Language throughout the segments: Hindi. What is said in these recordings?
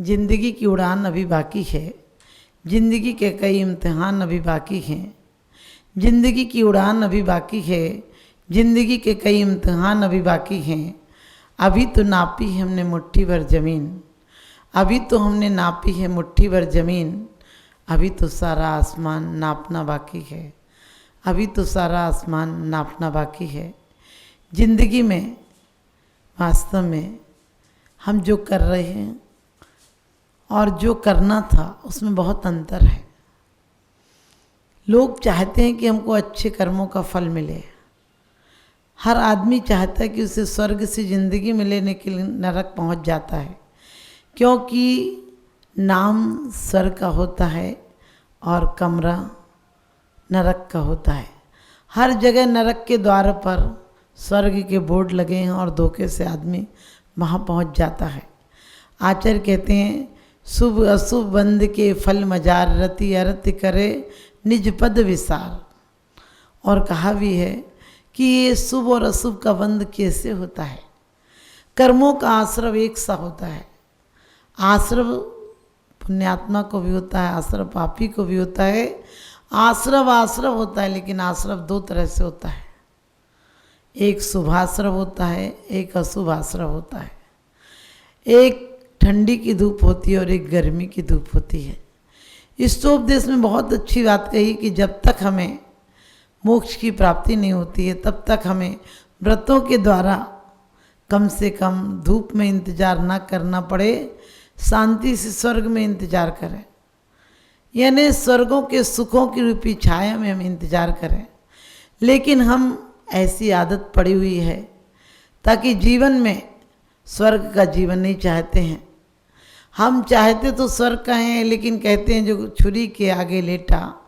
जिंदगी की उड़ान अभी बाकी है, जिंदगी के कई इम्तिहान अभी बाकी हैं। जिंदगी की उड़ान अभी बाकी है, जिंदगी के कई इम्तिहान अभी बाकी हैं। अभी तो नापी है हमने मुट्ठी भर ज़मीन, अभी तो हमने नापी है मुट्ठी भर ज़मीन। अभी तो सारा आसमान नापना बाकी है, अभी तो सारा आसमान नापना बाकी है। जिंदगी में वास्तव में हम जो कर रहे हैं और जो करना था उसमें बहुत अंतर है। लोग चाहते हैं कि हमको अच्छे कर्मों का फल मिले। हर आदमी चाहता है कि उसे स्वर्ग से ज़िंदगी में लेने के लिए नरक पहुंच जाता है, क्योंकि नाम स्वर्ग का होता है और कमरा नरक का होता है। हर जगह नरक के द्वार पर स्वर्ग के बोर्ड लगे हैं और धोखे से आदमी वहाँ पहुँच जाता है। आचार्य कहते हैं शुभ अशुभ बंद के फल मजार रति अरति करे निज पद विसार। और कहा भी है कि ये शुभ और अशुभ का बंध कैसे होता है। कर्मों का आश्रव एक सा होता है। आश्रव पुण्यात्मा को भी होता है, आश्रव पापी को भी होता है। आश्रव आश्रव होता है, लेकिन आश्रव दो तरह से होता है। एक शुभाश्रव होता है, एक अशुभ आश्रव होता है। एक ठंडी की धूप होती है और एक गर्मी की धूप होती है। ईष्टोपदेश में बहुत अच्छी बात कही कि जब तक हमें मोक्ष की प्राप्ति नहीं होती है तब तक हमें व्रतों के द्वारा कम से कम धूप में इंतजार ना करना पड़े, शांति से स्वर्ग में इंतजार करें। यानी स्वर्गों के सुखों की रूपी छाया में हम इंतजार करें। लेकिन हम ऐसी आदत पड़ी हुई है ताकि जीवन में स्वर्ग का जीवन नहीं चाहते हैं। हम चाहते तो स्वर्ग का हैं, लेकिन कहते हैं जो छुरी के आगे लेटा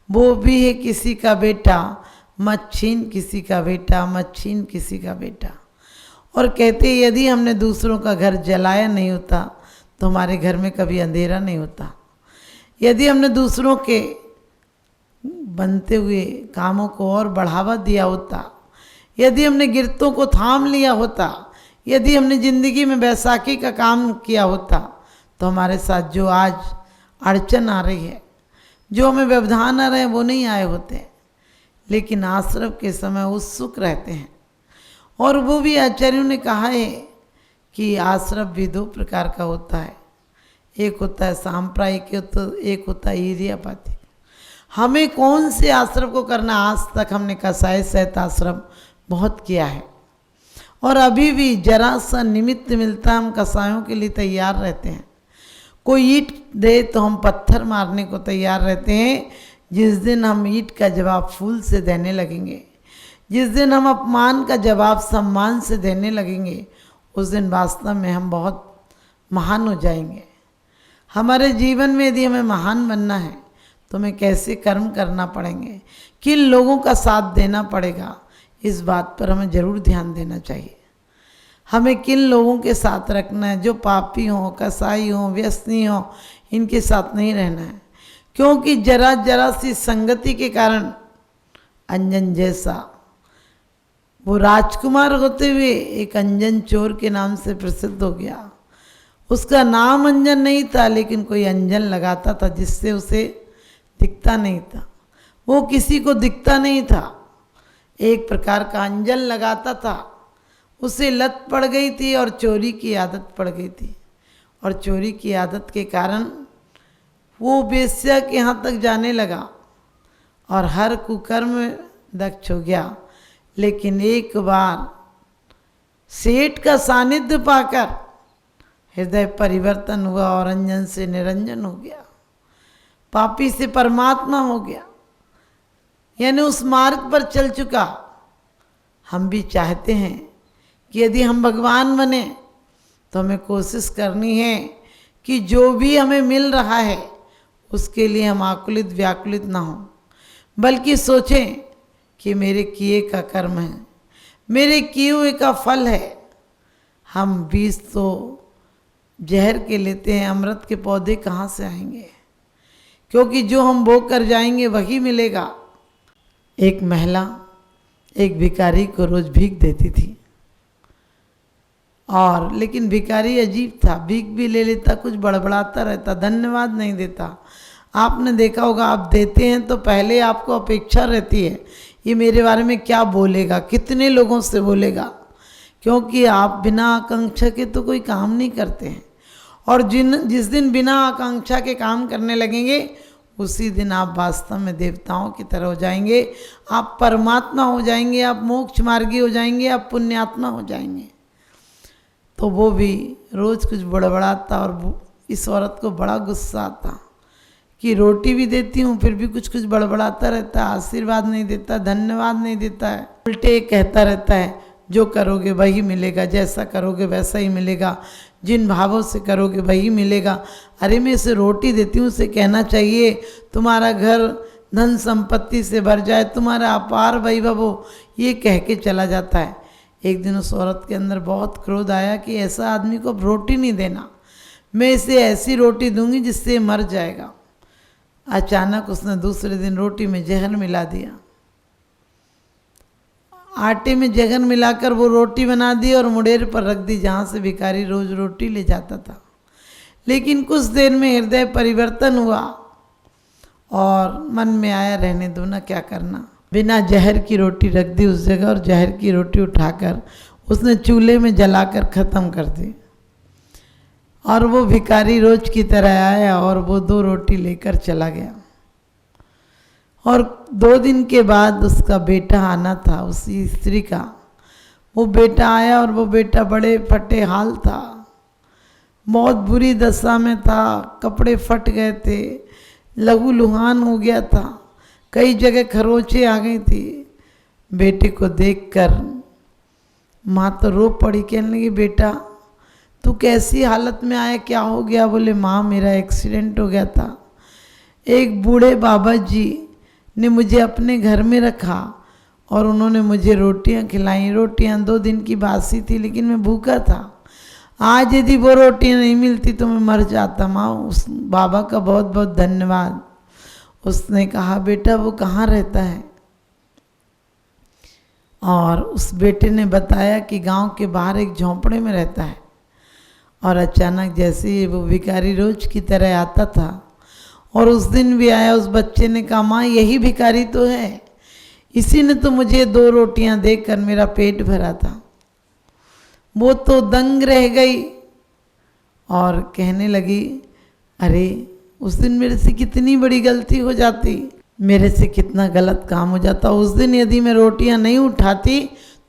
वो भी है किसी का बेटा, मत छीन किसी का बेटा, मत छीन किसी का बेटा। और कहते यदि हमने दूसरों का घर जलाया नहीं होता तो हमारे घर में कभी अंधेरा नहीं होता। यदि हमने दूसरों के बनते हुए कामों को और बढ़ावा दिया होता, यदि हमने गिरतों को थाम लिया होता, यदि हमने ज़िंदगी में बैसाखी का काम किया होता, तो हमारे साथ जो आज अड़चन आ रही है, जो हमें व्यवधान आ रहे हैं, वो नहीं आए होते। लेकिन आश्रव के समय उत्सुक रहते हैं। और वो भी आचार्यों ने कहा है कि आश्रव भी दो प्रकार का होता है। एक होता है सांप्रायिक, एक होता है ईर्यापातिक। हमें कौन से आश्रव को करना, आज तक हमने कसाय सहित आश्रम बहुत किया है और अभी भी जरा सा निमित्त मिलता हम कसायों के लिए तैयार रहते हैं। कोई ईंट दे तो हम पत्थर मारने को तैयार रहते हैं। जिस दिन हम ईंट का जवाब फूल से देने लगेंगे, जिस दिन हम अपमान का जवाब सम्मान से देने लगेंगे, उस दिन वास्तव में हम बहुत महान हो जाएंगे। हमारे जीवन में यदि हमें महान बनना है तो हमें कैसे कर्म करना पड़ेंगे, किन लोगों का साथ देना पड़ेगा, इस बात पर हमें जरूर ध्यान देना चाहिए। हमें किन लोगों के साथ रखना है, जो पापी हों, कसाई हों, व्यसनी हों, इनके साथ नहीं रहना है। क्योंकि जरा जरा सी संगति के कारण अंजन जैसा वो राजकुमार होते हुए एक अंजन चोर के नाम से प्रसिद्ध हो गया। उसका नाम अंजन नहीं था, लेकिन कोई अंजन लगाता था जिससे उसे दिखता नहीं था। वो किसी को दिखता नहीं था, एक प्रकार का अंजन लगाता था। उसे लत पड़ गई थी और चोरी की आदत पड़ गई थी। और चोरी की आदत के कारण वो वेश्या के यहाँ तक जाने लगा और हर कुकर्म दक्ष हो गया। लेकिन एक बार सेठ का सानिध्य पाकर हृदय परिवर्तन हुआ और अंजन से निरंजन हो गया, पापी से परमात्मा हो गया, यानी उस मार्ग पर चल चुका। हम भी चाहते हैं कि यदि हम भगवान बने तो हमें कोशिश करनी है कि जो भी हमें मिल रहा है उसके लिए हम आकुलित व्याकुलित ना हों, बल्कि सोचें कि मेरे किए का कर्म है, मेरे किए हुए का फल है। हम बीज तो जहर के लेते हैं, अमृत के पौधे कहाँ से आएंगे? क्योंकि जो हम बो कर जाएंगे वही मिलेगा। एक महिला एक भिखारी को रोज भीख देती थी और लेकिन भिखारी अजीब था, भीख भी ले लेता, कुछ बड़बड़ाता रहता, धन्यवाद नहीं देता। आपने देखा होगा, आप देते हैं तो पहले आपको अपेक्षा रहती है ये मेरे बारे में क्या बोलेगा, कितने लोगों से बोलेगा, क्योंकि आप बिना आकांक्षा के तो कोई काम नहीं करते हैं। और जिस दिन बिना आकांक्षा के काम करने लगेंगे उसी दिन आप वास्तव में देवताओं की तरह हो जाएंगे, आप परमात्मा हो जाएंगे, आप मोक्ष मार्गी हो जाएंगे, आप पुण्यात्मा हो जाएंगे। तो वो भी रोज़ कुछ बड़बड़ाता और इस औरत को बड़ा गुस्सा आता कि रोटी भी देती हूँ फिर भी कुछ कुछ बड़बड़ाता रहता है, आशीर्वाद नहीं देता, धन्यवाद नहीं देता है, उल्टे कहता रहता है जो करोगे वही मिलेगा, जैसा करोगे वैसा ही मिलेगा, जिन भावों से करोगे वही मिलेगा। अरे मैं इसे रोटी देती हूँ, उसे कहना चाहिए तुम्हारा घर धन संपत्ति से भर जाए, तुम्हारा अपार वैभव हो, ये कह के चला जाता है। एक दिन उस औरत के अंदर बहुत क्रोध आया कि ऐसा आदमी को रोटी नहीं देना, मैं इसे ऐसी रोटी दूंगी जिससे मर जाएगा। अचानक उसने दूसरे दिन रोटी में जहर मिला दिया, आटे में जहर मिलाकर वो रोटी बना दी और मुडेर पर रख दी जहाँ से भिखारी रोज रोटी ले जाता था। लेकिन कुछ देर में हृदय परिवर्तन हुआ और मन में आया रहने दो ना, क्या करना। बिना जहर की रोटी रख दी उस जगह और जहर की रोटी उठाकर उसने चूल्हे में जलाकर ख़त्म कर दी। और वो भिखारी रोज की तरह आया और वो 2 रोटी लेकर चला गया। और 2 दिन के बाद उसका बेटा आना था, उसी स्त्री का। वो बेटा आया और वो बेटा बड़े फटे हाल था, बहुत बुरी दशा में था, कपड़े फट गए थे, लहू लुहान हो गया था, कई जगह खरोंचे आ गई थी। बेटे को देखकर माँ तो रो पड़ी, कहने लगी बेटा तू कैसी हालत में आया, क्या हो गया? बोले माँ मेरा एक्सीडेंट हो गया था, एक बूढ़े बाबा जी ने मुझे अपने घर में रखा और उन्होंने मुझे रोटियां खिलाई। रोटियां 2 दिन की बासी थी लेकिन मैं भूखा था, आज यदि वो रोटियां नहीं मिलती तो मैं मर जाता। माँ उस बाबा का बहुत बहुत धन्यवाद। उसने कहा बेटा वो कहाँ रहता है? और उस बेटे ने बताया कि गांव के बाहर एक झोंपड़े में रहता है। और अचानक जैसे ही वो भिखारी रोज की तरह आता था और उस दिन भी आया, उस बच्चे ने कहा माँ यही भिखारी तो है, इसी ने तो मुझे 2 रोटियां देकर मेरा पेट भरा था। वो तो दंग रह गई और कहने लगी अरे उस दिन मेरे से कितनी बड़ी गलती हो जाती, मेरे से कितना गलत काम हो जाता। उस दिन यदि मैं रोटियां नहीं उठाती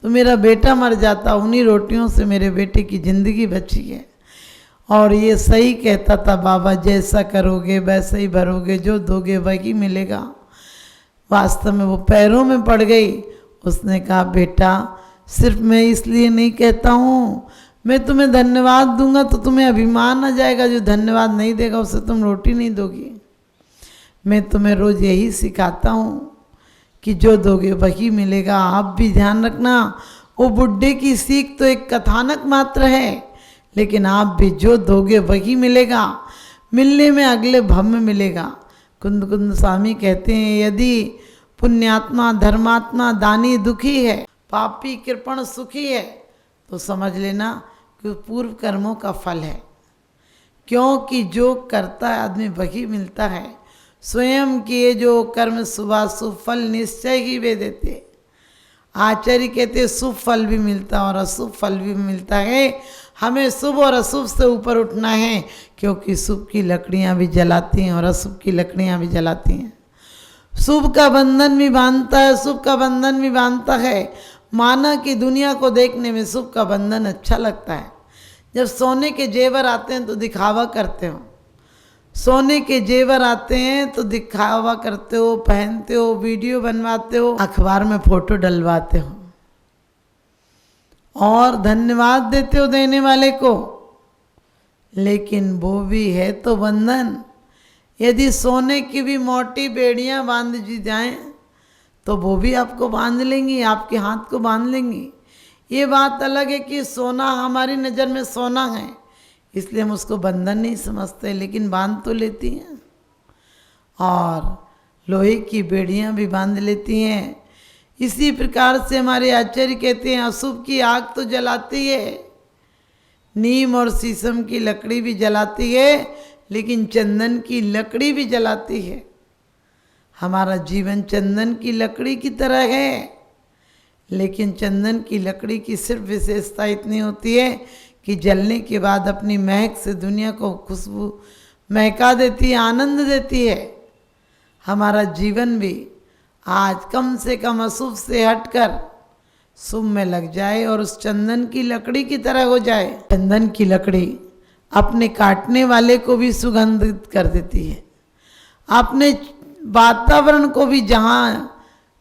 तो मेरा बेटा मर जाता, उन्हीं रोटियों से मेरे बेटे की ज़िंदगी बची है। और ये सही कहता था बाबा, जैसा करोगे वैसा ही भरोगे, जो दोगे वही मिलेगा। वास्तव में वो पैरों में पड़ गई। उसने कहा बेटा सिर्फ मैं इसलिए नहीं कहता हूँ, मैं तुम्हें धन्यवाद दूंगा तो तुम्हें अभिमान आ जाएगा, जो धन्यवाद नहीं देगा उसे तुम रोटी नहीं दोगी। मैं तुम्हें रोज़ यही सिखाता हूँ कि जो दोगे वही मिलेगा। आप भी ध्यान रखना, वो बुढ़े की सीख तो एक कथानक मात्र है, लेकिन आप भी जो दोगे वही मिलेगा, मिलने में अगले भव में मिलेगा। कुंद कुंद स्वामी कहते हैं यदि पुण्यात्मा धर्मात्मा दानी दुखी है, पापी कृपण सुखी है, तो समझ लेना कि पूर्व कर्मों का फल है। क्योंकि जो करता है आदमी वही मिलता है। स्वयं किए जो कर्म शुभाशुभ फल निश्चय ही वे देते। आचार्य कहते शुभ फल भी मिलता और अशुभ फल भी मिलता है। हमें शुभ और अशुभ से ऊपर उठना है, क्योंकि शुभ की लकड़ियाँ भी जलाती हैं और अशुभ की लकड़ियाँ भी जलाती हैं। शुभ का बंधन भी बांधता है, शुभ का बंधन भी बांधता है। माना कि दुनिया को देखने में शुभ का बंधन अच्छा लगता है। जब सोने के जेवर आते हैं तो दिखावा करते हो, सोने के जेवर आते हैं तो दिखावा करते हो, पहनते हो, वीडियो बनवाते हो, अखबार में फोटो डलवाते हो और धन्यवाद देते हो देने वाले को। लेकिन वो भी है तो बंधन। यदि सोने की भी मोटी बेड़ियां बांध दी जाएं तो वो भी आपको बांध लेंगी, आपके हाथ को बांध लेंगी। ये बात अलग है कि सोना हमारी नज़र में सोना है इसलिए हम उसको बंधन नहीं समझते, लेकिन बांध तो लेती हैं। और लोहे की बेड़ियां भी बांध लेती हैं। इसी प्रकार से हमारे आचार्य कहते हैं अशुभ की आग तो जलाती है, नीम और शीशम की लकड़ी भी जलाती है, लेकिन चंदन की लकड़ी भी जलाती है। हमारा जीवन चंदन की लकड़ी की तरह है, लेकिन चंदन की लकड़ी की सिर्फ विशेषता इतनी होती है कि जलने के बाद अपनी महक से दुनिया को खुशबू महका देती है, आनंद देती है। हमारा जीवन भी आज कम से कम अशुभ से हटकर शुभ में लग जाए और उस चंदन की लकड़ी की तरह हो जाए। चंदन की लकड़ी अपने काटने वाले को भी सुगंधित कर देती है, अपने वातावरण को भी जहाँ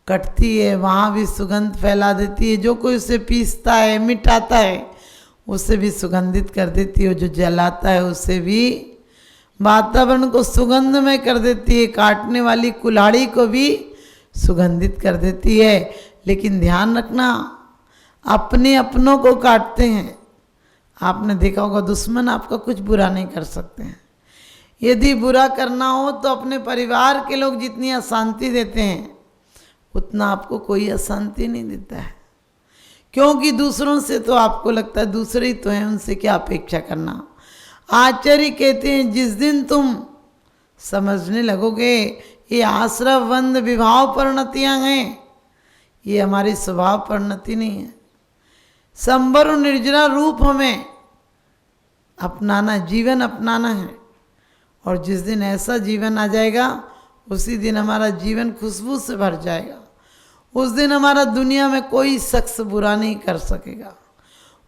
कटती है वहाँ भी सुगंध फैला देती है। जो कोई उसे पीसता है, मिटाता है, उसे भी सुगंधित कर देती है। जो जलाता है उसे भी वातावरण को सुगंधमय कर देती है। काटने वाली कुल्हाड़ी को भी सुगंधित कर देती है। लेकिन ध्यान रखना, अपने अपनों को काटते हैं। आपने देखा होगा दुश्मन आपका कुछ बुरा नहीं कर सकते हैं। यदि बुरा करना हो तो अपने परिवार के लोग जितनी अशांति देते हैं उतना आपको कोई अशांति नहीं देता है, क्योंकि दूसरों से तो आपको लगता है दूसरे ही तो हैं, उनसे क्या अपेक्षा करना। आचार्य कहते हैं जिस दिन तुम समझने लगोगे ये आश्रवबंध विभाव परिणतियाँ हैं, ये हमारी स्वभाव परिणति नहीं है। संबर और निर्जरा रूप हमें अपनाना, जीवन अपनाना है। और जिस दिन ऐसा जीवन आ जाएगा उसी दिन हमारा जीवन खुशबू से भर जाएगा। उस दिन हमारा दुनिया में कोई शख्स बुरा नहीं कर सकेगा।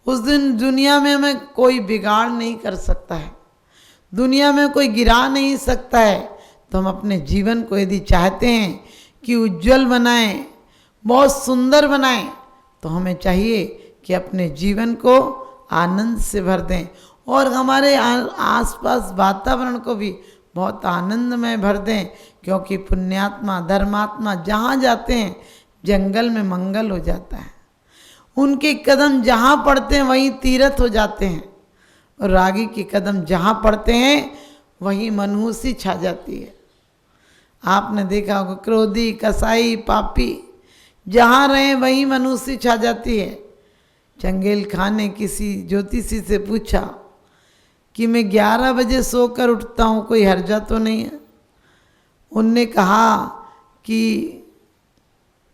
उस दिन दुनिया में हमें कोई बिगाड़ नहीं कर सकता है, दुनिया में कोई गिरा नहीं सकता है। तो हम अपने जीवन को यदि चाहते हैं कि उज्जवल बनाएं, बहुत सुंदर बनाएं, तो हमें चाहिए कि अपने जीवन को आनंद से भर दें और हमारे आसपास वातावरण को भी बहुत आनंदमय भर दें। क्योंकि पुण्यात्मा धर्मात्मा जहाँ जाते हैं जंगल में मंगल हो जाता है। उनके कदम जहाँ पड़ते हैं वहीं तीर्थ हो जाते हैं, और रागी के कदम जहाँ पड़ते हैं वहीं मनहूसी छा जाती है। आपने देखा होगा क्रोधी, कसाई, पापी जहाँ रहे वहीं मनहूसी छा जाती है। चंगेल खान ने किसी ज्योतिषी से पूछा कि मैं 11 बजे सोकर उठता हूँ, कोई हर्जा तो नहीं है? उनने कहा कि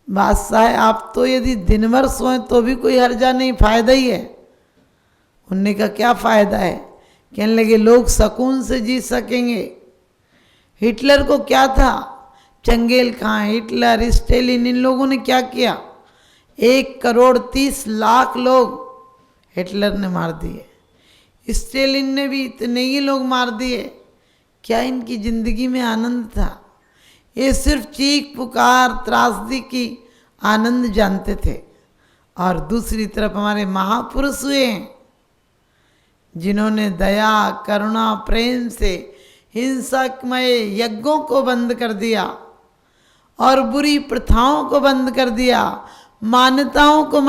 बादशाह आप तो यदि दिन भर सोएं तो भी कोई हर्जा नहीं, फायदा ही है। उनने कहा क्या फ़ायदा है? कहने लगे लोग सुकून से जी सकेंगे। हिटलर को क्या था? चंगेल खान, हिटलर, स्टेलिन, इन लोगों ने क्या किया? 1,30,00,000 लोग हिटलर ने मार दिए, स्टेलिन ने भी इतने ही लोग मार दिए। क्या इनकी ज़िंदगी में आनंद था? ये सिर्फ चीख पुकार त्रासदी की आनंद जानते थे। और दूसरी तरफ हमारे महापुरुष हुए हैं जिन्होंने दया, करुणा, प्रेम से हिंसकमय यज्ञों को बंद कर दिया और बुरी प्रथाओं को बंद कर दिया, मान्यताओं को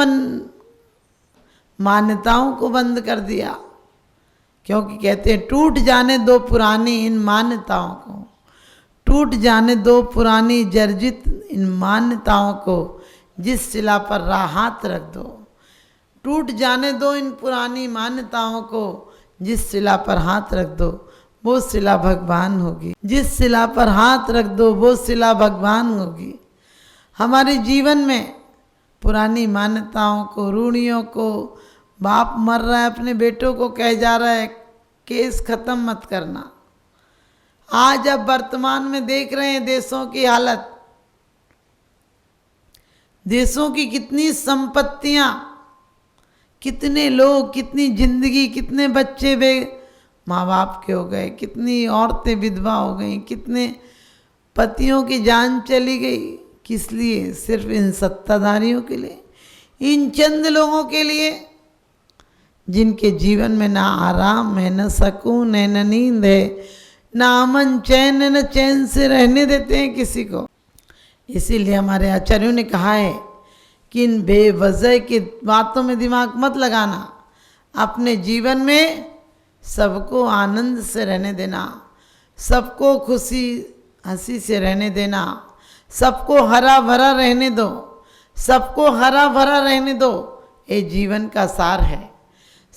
बंद कर दिया। क्योंकि कहते हैं टूट जाने दो पुरानी इन मान्यताओं को, टूट जाने दो पुरानी जर्जित इन मान्यताओं को, जिस शिला पर हाथ रख दो। टूट जाने दो इन पुरानी मान्यताओं को, जिस शिला पर हाथ रख दो वो शिला भगवान होगी। जिस शिला पर हाथ रख दो वो शिला भगवान होगी। हमारे जीवन में पुरानी मान्यताओं को, रूढ़ियों को, बाप मर रहा है अपने बेटों को कह जा रहा है केस खत्म मत करना। आज अब वर्तमान में देख रहे हैं देशों की हालत, देशों की कितनी संपत्तियां, कितने लोग, कितनी जिंदगी, कितने बच्चे बे माँ बाप के हो गए, कितनी औरतें विधवा हो गई, कितने पतियों की जान चली गई। किस लिए? सिर्फ इन सत्ताधारियों के लिए, इन चंद लोगों के लिए जिनके जीवन में ना आराम है, न सुकून है, न नींद है, न अमन चैन है, न चैन से रहने देते हैं किसी को। इसीलिए हमारे आचार्यों ने कहा है कि इन बेवजह की बातों में दिमाग मत लगाना, अपने जीवन में सबको आनंद से रहने देना, सबको खुशी हंसी से रहने देना, सबको हरा भरा रहने दो, सबको हरा भरा रहने दो। ये जीवन का सार है।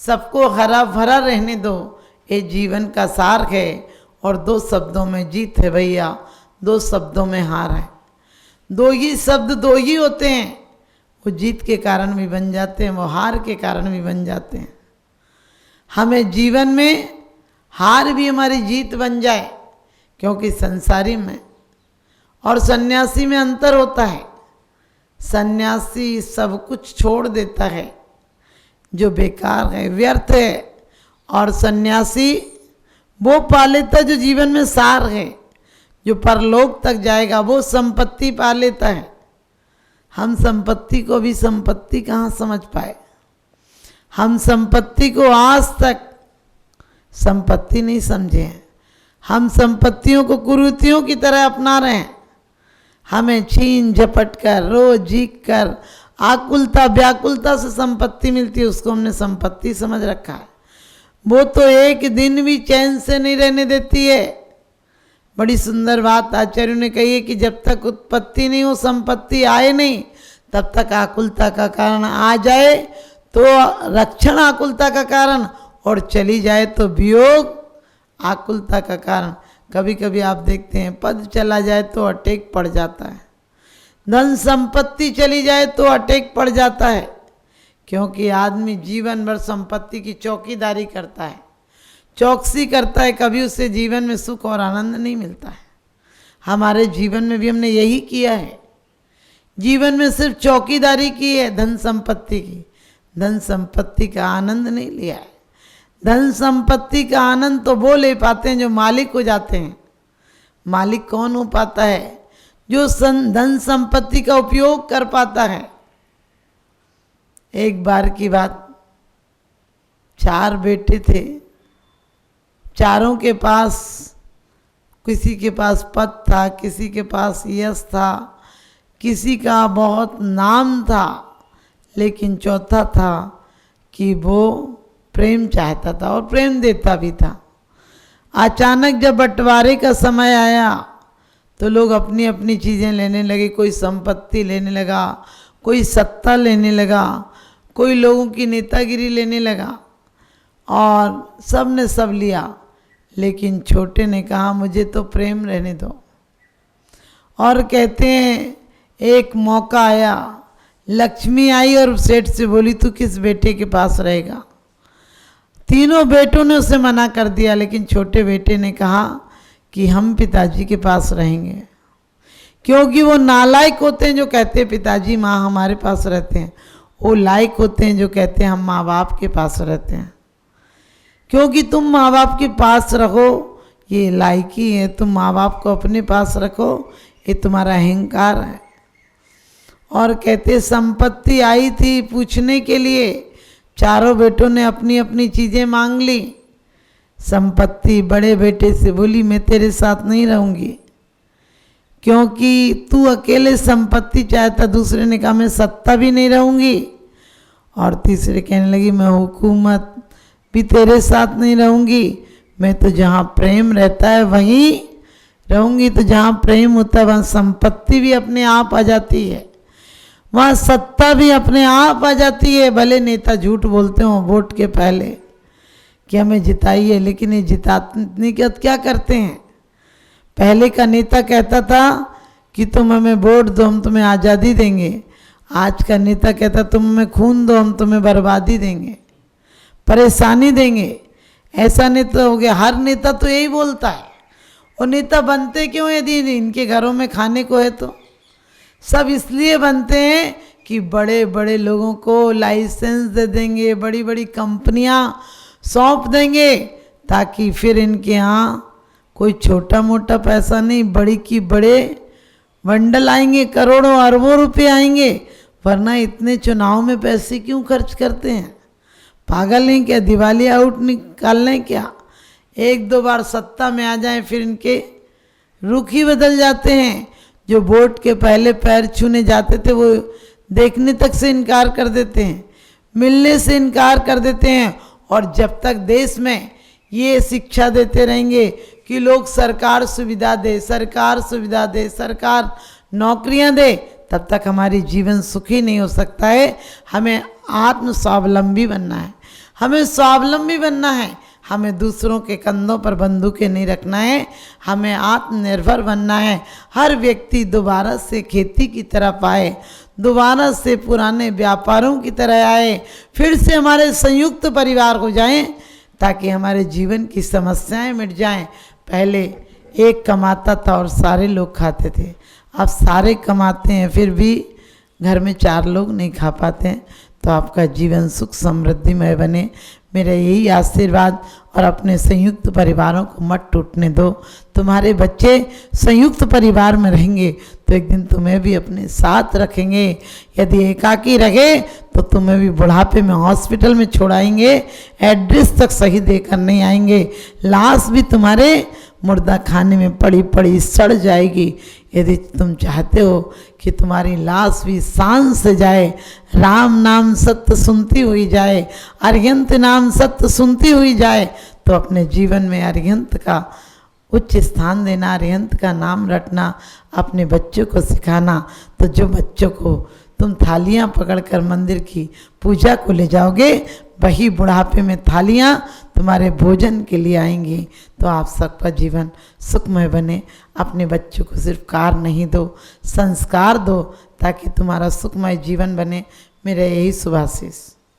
सबको हरा भरा रहने दो, ये जीवन का सार है। और दो शब्दों में जीत है भैया, दो शब्दों में हार है। दो ही शब्द दो ही होते हैं, वो जीत के कारण भी बन जाते हैं, वो हार के कारण भी बन जाते हैं। हमें जीवन में हार भी हमारी जीत बन जाए, क्योंकि संसारी में और सन्यासी में अंतर होता है। सन्यासी सब कुछ छोड़ देता है जो बेकार है, व्यर्थ है, और सन्यासी वो पा लेता है जो जीवन में सार है, जो परलोक तक जाएगा, वो संपत्ति पा लेता है। हम संपत्ति को भी संपत्ति कहाँ समझ पाए। हम संपत्ति को आज तक संपत्ति नहीं समझे हैं। हम संपत्तियों को कुरीतियों की तरह अपना रहे हैं। हमें छीन झपट कर, रोज झीक कर, आकुलता व्याकुलता से संपत्ति मिलती है, उसको हमने संपत्ति समझ रखा है। वो तो एक दिन भी चैन से नहीं रहने देती है। बड़ी सुंदर बात आचार्यों ने कही है कि जब तक उत्पत्ति नहीं हो, संपत्ति आए नहीं, तब तक आकुलता का कारण आ जाए तो रक्षण आकुलता का कारण, और चली जाए तो वियोग आकुलता का कारण। कभी कभी आप देखते हैं पद चला जाए तो अटैक पड़ जाता है, धन संपत्ति चली जाए तो अटैक पड़ जाता है, क्योंकि आदमी जीवन भर संपत्ति की चौकीदारी करता है, चौकसी करता है, कभी उससे जीवन में सुख और आनंद नहीं मिलता है। हमारे जीवन में भी हमने यही किया है। जीवन में सिर्फ चौकीदारी की है धन संपत्ति की, धन संपत्ति का आनंद नहीं लिया है। धन संपत्ति का आनंद तो वो ले पाते हैं जो मालिक हो जाते हैं। मालिक कौन हो पाता है? जो धन संपत्ति का उपयोग कर पाता है। एक बार की बात, 4 बेटे थे, चारों के पास, किसी के पास पद था, किसी के पास यश था, किसी का बहुत नाम था, लेकिन चौथा था कि वो प्रेम चाहता था और प्रेम देता भी था। अचानक जब बंटवारे का समय आया तो लोग अपनी अपनी चीज़ें लेने लगे। कोई संपत्ति लेने लगा, कोई सत्ता लेने लगा, कोई लोगों की नेतागिरी लेने लगा, और सब ने सब लिया। लेकिन छोटे ने कहा मुझे तो प्रेम रहने दो। और कहते हैं एक मौका आया, लक्ष्मी आई और सेठ से बोली तू किस बेटे के पास रहेगा। तीनों बेटों ने उसे मना कर दिया, लेकिन छोटे बेटे ने कहा कि हम पिताजी के पास रहेंगे, क्योंकि वो नालायक होते हैं जो कहते हैं पिताजी माँ हमारे पास रहते हैं, वो लायक होते हैं जो कहते हैं हम माँ बाप के पास रहते हैं। क्योंकि तुम माँ बाप के पास रहो ये लायकी है, तुम माँ बाप को अपने पास रखो ये तुम्हारा अहंकार है। और कहते संपत्ति आई थी पूछने के लिए, चारों बेटों ने अपनी अपनी चीज़ें मांग ली। संपत्ति बड़े बेटे से बोली मैं तेरे साथ नहीं रहूँगी, क्योंकि तू अकेले संपत्ति चाहता। दूसरे ने कहा मैं सत्ता भी नहीं रहूँगी, और तीसरे कहने लगी मैं हुकूमत भी तेरे साथ नहीं रहूँगी, मैं तो जहाँ प्रेम रहता है वहीं रहूँगी। तो जहाँ प्रेम होता है वहाँ संपत्ति भी अपने आप आ जाती है, वहाँ सत्ता भी अपने आप आ जाती है। भले नेता झूठ बोलते हो वोट के पहले कि हमें जिताइए, लेकिन ये जिताने के बाद क्या करते हैं? पहले का नेता कहता था कि तुम हमें वोट दो हम तुम्हें आज़ादी देंगे, आज का नेता कहता तुम हमें खून दो हम तुम्हें बर्बादी देंगे, परेशानी देंगे। ऐसा नेता हो गया। हर नेता तो यही बोलता है। और नेता बनते क्यों? यदि इनके घरों में खाने को है तो सब इसलिए बनते हैं कि बड़े बड़े लोगों को लाइसेंस दे देंगे, बड़ी बड़ी कंपनियां सौंप देंगे, ताकि फिर इनके यहाँ कोई छोटा मोटा पैसा नहीं, बड़ी की बड़े बंडल आएंगे, करोड़ों अरबों रुपए आएंगे। वरना इतने चुनाव में पैसे क्यों खर्च करते हैं? पागल नहीं क्या? दिवाली आउट निकालने क्या? 1-2 बार सत्ता में आ जाएं फिर इनके रुख ही बदल जाते हैं। जो वोट के पहले पैर छूने जाते थे वो देखने तक से इनकार कर देते हैं, मिलने से इनकार कर देते हैं। और जब तक देश में ये शिक्षा देते रहेंगे कि लोग सरकार सुविधा दे, सरकार सुविधा दे, सरकार नौकरियां दे, तब तक हमारी जीवन सुखी नहीं हो सकता है। हमें आत्म स्वावलंबी बनना है, हमें स्वावलंबी बनना है, हमें दूसरों के कंधों पर बंदूकें नहीं रखना है, हमें आत्मनिर्भर बनना है। हर व्यक्ति दोबारा से खेती की तरफ आए, दोबारा से पुराने व्यापारों की तरह आए, फिर से हमारे संयुक्त परिवार हो जाएं, ताकि हमारे जीवन की समस्याएं मिट जाएं। पहले एक कमाता था और सारे लोग खाते थे, अब सारे कमाते हैं फिर भी घर में 4 लोग नहीं खा पाते हैं। तो आपका जीवन सुख समृद्धिमय बने, मेरा यही आशीर्वाद। और अपने संयुक्त परिवारों को मत टूटने दो। तुम्हारे बच्चे संयुक्त परिवार में रहेंगे तो एक दिन तुम्हें भी अपने साथ रखेंगे। यदि एकाकी रहे तो तुम्हें भी बुढ़ापे में हॉस्पिटल में छोड़ाएंगे, एड्रेस तक सही देकर नहीं आएंगे, लाश भी तुम्हारे मुर्दा खाने में पड़ी पड़ी सड़ जाएगी। यदि तुम चाहते हो कि तुम्हारी लाश भी शान से जाए, राम नाम सत्य सुनती हुई जाए, अरिहंत नाम सत्य सुनती हुई जाए, तो अपने जीवन में अरिहंत का उच्च स्थान देना, अरिहंत का नाम रटना, अपने बच्चों को सिखाना। तो जो बच्चों को तुम थालियां पकड़कर मंदिर की पूजा को ले जाओगे, वही बुढ़ापे में थालियां तुम्हारे भोजन के लिए आएंगी। तो आप सबका जीवन सुखमय बने। अपने बच्चों को सिर्फ कार नहीं दो, संस्कार दो, ताकि तुम्हारा सुखमय जीवन बने। मेरा यही शुभाशीष।